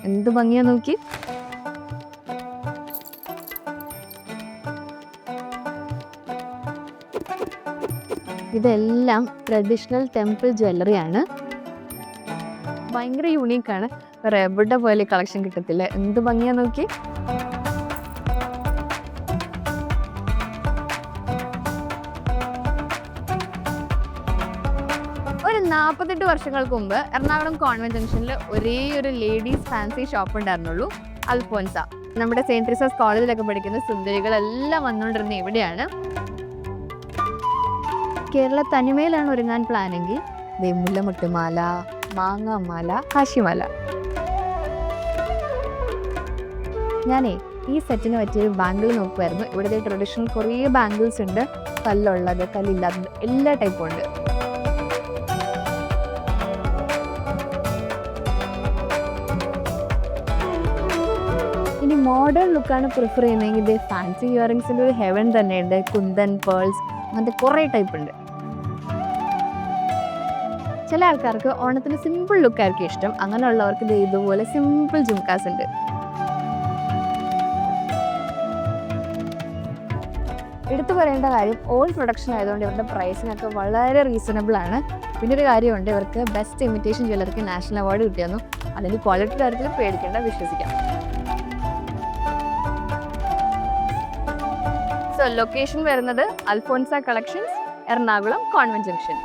എന്ത് ഭംഗിയാ നോക്കി. ഇതെല്ലാം ട്രഡീഷണൽ ടെമ്പിൾ ജ്വല്ലറി ആണ്. ഭയങ്കര യൂണീക്കാണ്. വേറെ എവിടെ പോലെ കളക്ഷൻ കിട്ടത്തില്ല. എന്ത് ഭംഗിയാ നോക്കി. ഒരു 48 വർഷങ്ങൾക്ക് മുമ്പ് എറണാകുളം കോൺവെന്റ് ജംഗ്ഷനിൽ ഒരേ ഒരു ലേഡീസ് ഫാൻസി ഷോപ്പ് ഉണ്ടായിരുന്നുള്ളൂ, അൽഫോൻസ. നമ്മുടെ സെയിന്റ് ട്രീസസ് കോളേജിലൊക്കെ പഠിക്കുന്ന സുന്ദരികളെല്ലാം വന്നുകൊണ്ടിരുന്ന ഇവിടെയാണ്. കേരള തനിമയിലാണ് ഒരുങ്ങാൻ പ്ലാനെങ്കിൽ മുല്ലമുട്ടുമാല, മാങ്ങാമാല, കാശിമാല. ഞാനേ ഈ സെറ്റിന് പറ്റിയൊരു ബാംഗിൾ നോക്കുമായിരുന്നു. ഇവിടുത്തെ ട്രഡീഷണൽ കുറേ ബാംഗിൾസ് ഉണ്ട്. കല്ലുള്ളത്, കല്ലില്ലാത്തത്, എല്ലാ ടൈപ്പും ഉണ്ട്. ഇനി മോഡേൺ ലുക്കാണ് പ്രിഫർ ചെയ്യുന്നതെങ്കിൽ ഇത് ഫാൻസി ഇയറിങ്സിൻ്റെ ഒരു ഹെവൻ തന്നെയുണ്ട്. കുന്തൻ, പേൾസ്, അങ്ങനത്തെ കുറേ ടൈപ്പ് ഉണ്ട്. ചില ആൾക്കാർക്ക് ഓണത്തിന് സിമ്പിൾ ലുക്കായിരിക്കും ഇഷ്ടം. അങ്ങനെയുള്ളവർക്ക് ഇത് ഇതുപോലെ സിമ്പിൾ ജുംക്കാസ് ഉണ്ട്. എടുത്തു പറയേണ്ട കാര്യം, ഓൾ പ്രൊഡക്ഷൻ ആയതുകൊണ്ട് ഇവരുടെ പ്രൈസിനൊക്കെ വളരെ റീസണബിൾ ആണ്. പിന്നെ ഒരു കാര്യമുണ്ട്, ഇവർക്ക് ബെസ്റ്റ് ഇമിറ്റേഷൻ ജ്വല്ലറിക്ക് നാഷണൽ അവാർഡ് കിട്ടിയെന്നു. അതിന് ക്വാളിറ്റി കാര്യത്തിൽ പേടിക്കേണ്ട, വിശ്വസിക്കാം. സോ ലൊക്കേഷൻ വരുന്നത് Alphonsa collections, Ernakulam convent junction.